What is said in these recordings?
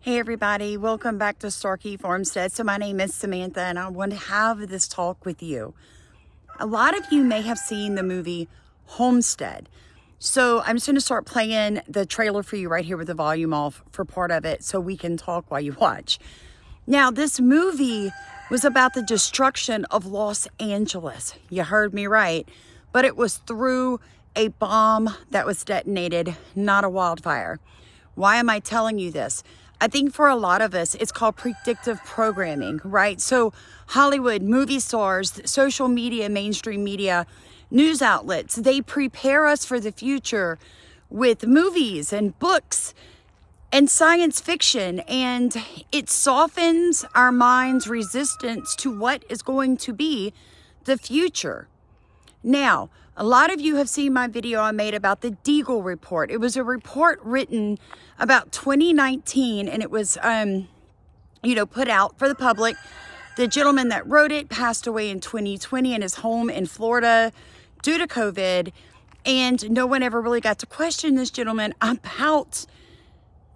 Hey everybody, welcome back to Starkey Homestead. So my name is Samantha and I want to have this talk with you. A lot of you may have seen the movie Homestead. So I'm just going to start playing the trailer for you right here with the volume off for part of it so we can talk while you watch. Now this movie was about the destruction of Los Angeles. You heard me right, but it was through a bomb that was detonated, not a wildfire. Why am I telling you this? I think for a lot of us, it's called predictive programming, right? So Hollywood, movie stars, social media, mainstream media, news outlets, they prepare us for the future with movies and books and science fiction, and it softens our mind's resistance to what is going to be the future. Now, a lot of you have seen my video I made about the Deagle report. It was a report written about 2019, and it was, put out for the public. The gentleman that wrote it passed away in 2020 in his home in Florida due to COVID, and no one ever really got to question this gentleman about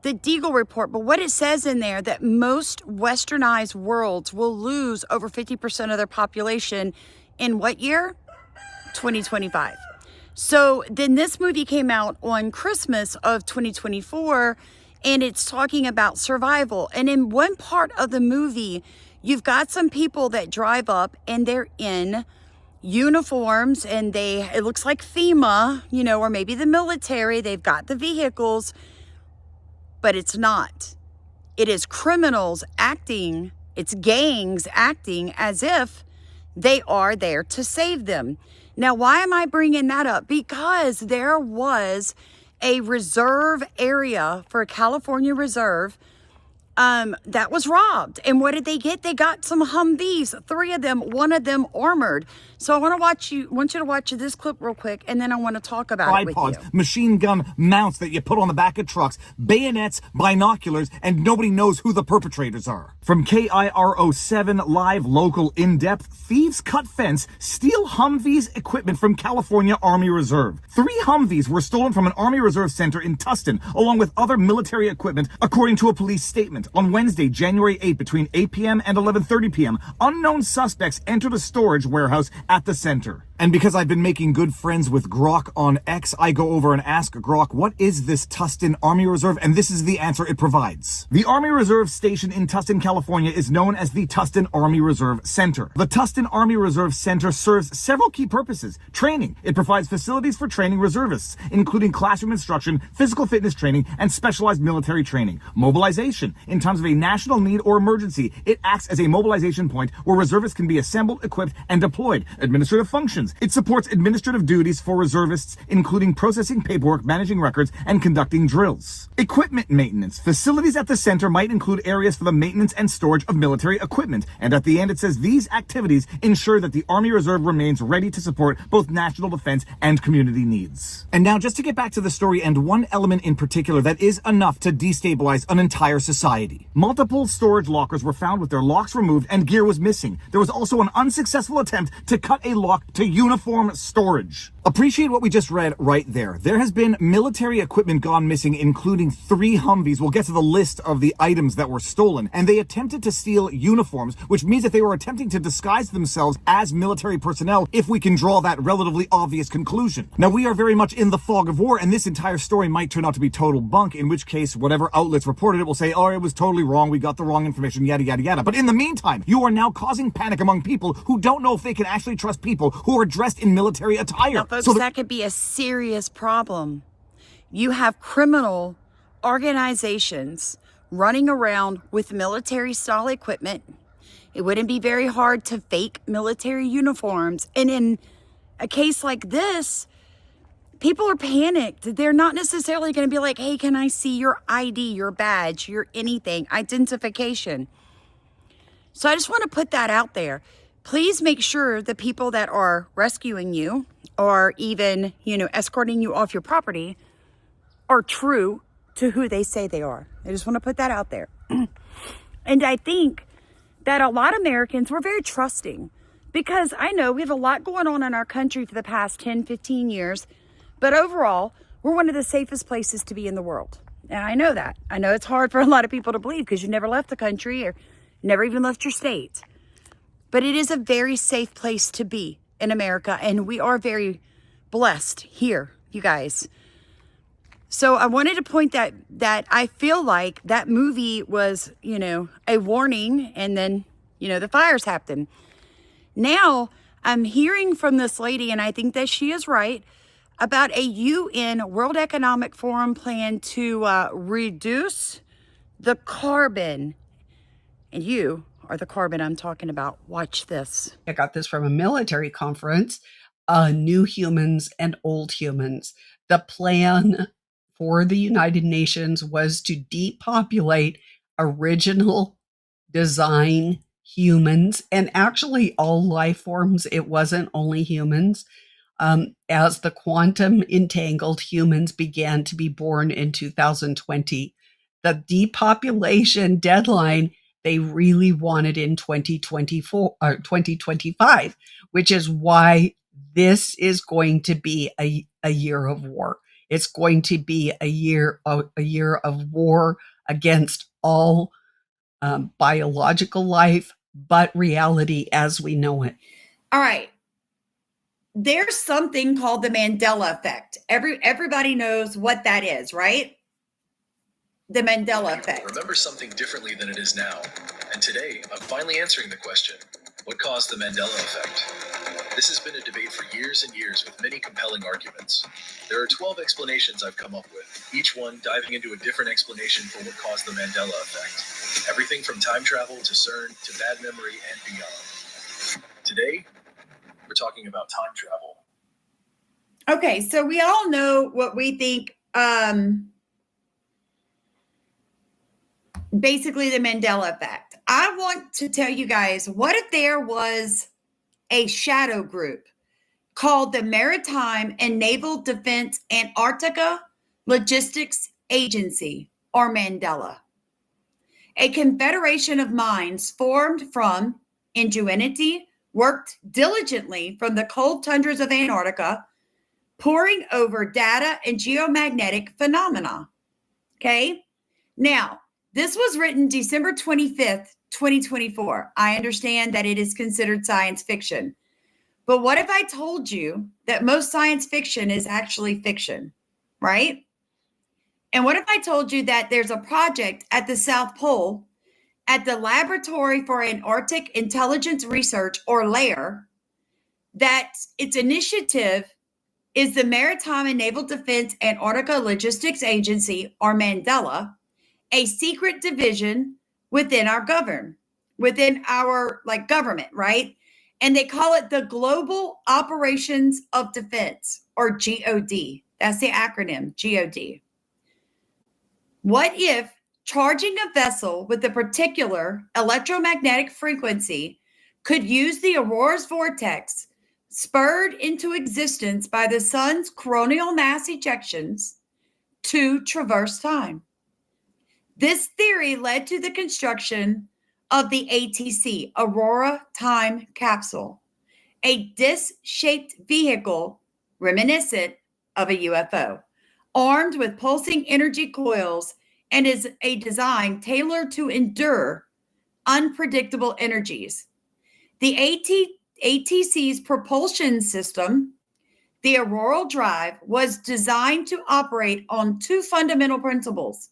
the Deagle report. But what it says in there, that most westernized worlds will lose over 50% of their population in what year? 2025. So then this movie came out on Christmas of 2024, and it's talking about survival. And in one part of the movie, you've got some people that drive up and they're in uniforms, and it looks like FEMA, or maybe the military. They've got the vehicles, but it's not. It is criminals acting, it's gangs acting as if they are there to save them. Now, why am I bringing that up? Because there was a reserve area for a California reserve that was robbed. And what did they get? They got some Humvees, 3 of them, 1 of them armored. So I want you to watch this clip real quick, and then I want to talk about it with you. Machine gun mounts that you put on the back of trucks, bayonets, binoculars, and nobody knows who the perpetrators are. From KIRO7 Live Local In-Depth, thieves cut fence, steal Humvees equipment from California Army Reserve. 3 Humvees were stolen from an Army Reserve center in Tustin, along with other military equipment, according to a police statement. On Wednesday, January 8, between 8 p.m. and 11:30 p.m., unknown suspects entered a storage warehouse at the center. And because I've been making good friends with Grok on X, I go over and ask Grok, what is this Tustin Army Reserve? And this is the answer it provides. The Army Reserve Station in Tustin, California is known as the Tustin Army Reserve Center. The Tustin Army Reserve Center serves several key purposes. Training. It provides facilities for training reservists, including classroom instruction, physical fitness training, and specialized military training. Mobilization. In times of a national need or emergency, it acts as a mobilization point where reservists can be assembled, equipped, and deployed. Administrative functions. It supports administrative duties for reservists, including processing paperwork, managing records, and conducting drills. Equipment maintenance. Facilities at the center might include areas for the maintenance and storage of military equipment. And at the end, it says these activities ensure that the Army Reserve remains ready to support both national defense and community needs. And now, just to get back to the story, and one element in particular that is enough to destabilize an entire society. Multiple storage lockers were found with their locks removed and gear was missing. There was also an unsuccessful attempt to cut a lock to uniform storage. Appreciate what we just read right there. There has been military equipment gone missing, including 3 Humvees. We'll get to the list of the items that were stolen. And they attempted to steal uniforms, which means that they were attempting to disguise themselves as military personnel, if we can draw that relatively obvious conclusion. Now, we are very much in the fog of war, and this entire story might turn out to be total bunk, in which case, whatever outlets reported it will say, oh, it was totally wrong, we got the wrong information, yada, yada, yada. But in the meantime, you are now causing panic among people who don't know if they can actually trust people who are dressed in military attire. Now, folks, that could be a serious problem. You have criminal organizations running around with military-style equipment. It wouldn't be very hard to fake military uniforms. And in a case like this, people are panicked. They're not necessarily going to be like, hey, can I see your ID, your badge, your anything, identification? So I just want to put that out there. Please make sure the people that are rescuing you or even, escorting you off your property are true to who they say they are. I just want to put that out there. And I think that a lot of Americans, we're very trusting, because I know we have a lot going on in our country for the past 10, 15 years, but overall, we're one of the safest places to be in the world. And I know that. I know it's hard for a lot of people to believe because you never left the country or never even left your state. But it is a very safe place to be in America. And we are very blessed here, you guys. So I wanted to point that I feel like that movie was, a warning, and then, the fires happened. Now I'm hearing from this lady, and I think that she is right, about a UN World Economic Forum plan to reduce the carbon. And you are the carbon I'm talking about. Watch this. I got this from a military conference, New Humans and Old Humans. The plan for the United Nations was to depopulate original design humans, and actually all life forms. It wasn't only humans. As the quantum entangled humans began to be born in 2020, the depopulation deadline they really wanted in 2024 or 2025, which is why this is going to be a year of war. It's going to be a year of war against all biological life, but reality as we know it. All right. There's something called the Mandela Effect. Everybody knows what that is, right? The Mandela Effect. Remember something differently than it is now. And today, I'm finally answering the question, what caused the Mandela Effect? This has been a debate for years and years with many compelling arguments. There are 12 explanations I've come up with, each one diving into a different explanation for what caused the Mandela Effect. Everything from time travel to CERN to bad memory and beyond. Today, we're talking about time travel. Okay, so we all know what we think, basically the Mandela Effect. I want to tell you guys, what if there was a shadow group called the Maritime and Naval Defense Antarctica Logistics Agency, or Mandela? A confederation of minds formed from ingenuity, worked diligently from the cold tundras of Antarctica, poring over data and geomagnetic phenomena. Okay? Now, this was written December 25th, 2024. I understand that it is considered science fiction. But what if I told you that most science fiction is actually fiction, right? And what if I told you that there's a project at the South Pole at the Laboratory for Antarctic Intelligence Research, or LAIR, that its initiative is the Maritime and Naval Defense Antarctica Logistics Agency, or Mandela, a secret division within our government, right? And they call it the Global Operations of Defense, or GOD. That's the acronym, GOD. What if charging a vessel with a particular electromagnetic frequency could use the aurora's vortex, spurred into existence by the sun's coronal mass ejections, to traverse time? This theory led to the construction of the ATC, Aurora Time Capsule, a disc-shaped vehicle reminiscent of a UFO, armed with pulsing energy coils, and is a design tailored to endure unpredictable energies. The ATC's propulsion system, the Auroral Drive, was designed to operate on two fundamental principles: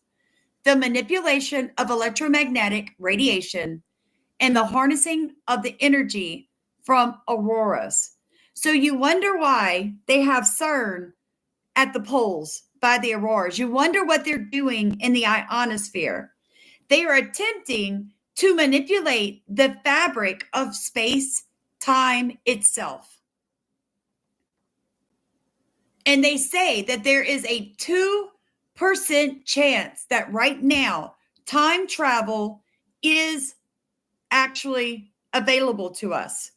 the manipulation of electromagnetic radiation and the harnessing of the energy from auroras. So you wonder why they have CERN at the poles by the auroras. You wonder what they're doing in the ionosphere. They are attempting to manipulate the fabric of space-time itself. And they say that there is a 2% chance that right now time travel is actually available to us.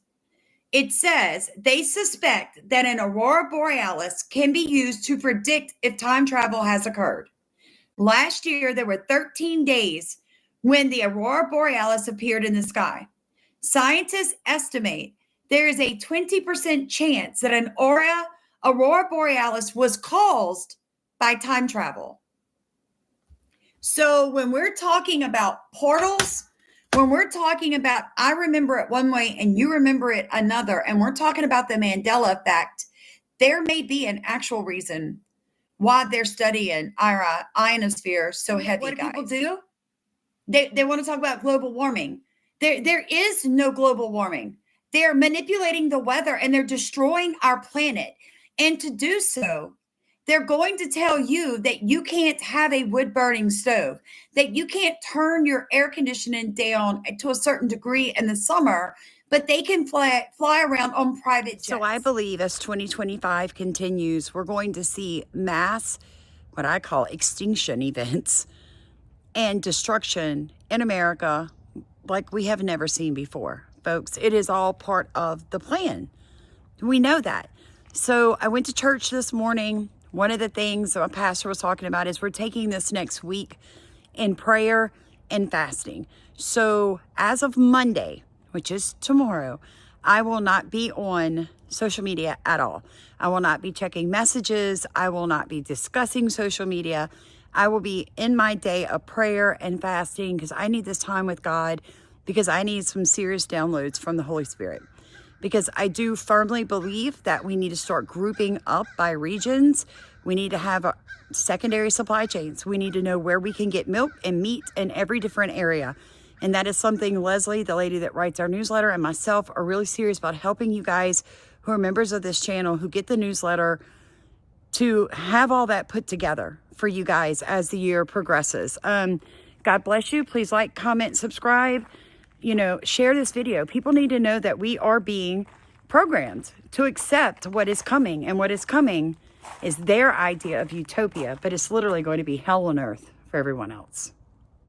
It says they suspect that an aurora borealis can be used to predict if time travel has occurred. Last year, there were 13 days when the aurora borealis appeared in the sky. Scientists estimate there is a 20% chance that an aurora borealis was caused by time travel. So when we're talking about portals, when we're talking about I remember it one way and you remember it another, and we're talking about the Mandela Effect, there may be an actual reason why they're studying our ionosphere so heavy. What do people do? They want to talk about global warming. There is no global warming. They're manipulating the weather and they're destroying our planet. And to do so, they're going to tell you that you can't have a wood burning stove, that you can't turn your air conditioning down to a certain degree in the summer, but they can fly around on private jets. So I believe as 2025 continues, we're going to see mass, what I call extinction events and destruction in America like we have never seen before, folks. It is all part of the plan. We know that. So I went to church this morning. One of the things that my pastor was talking about is we're taking this next week in prayer and fasting. So as of Monday, which is tomorrow, I will not be on social media at all. I will not be checking messages. I will not be discussing social media. I will be in my day of prayer and fasting because I need this time with God, because I need some serious downloads from the Holy Spirit. Because I do firmly believe that we need to start grouping up by regions. We need to have secondary supply chains. We need to know where we can get milk and meat in every different area. And that is something Leslie, the lady that writes our newsletter, and myself are really serious about helping you guys who are members of this channel, who get the newsletter, to have all that put together for you guys as the year progresses. God bless you. Please like, comment, subscribe, share this video. People need to know that we are being programmed to accept what is coming, and what is coming is their idea of utopia, but it's literally going to be hell on earth for everyone else.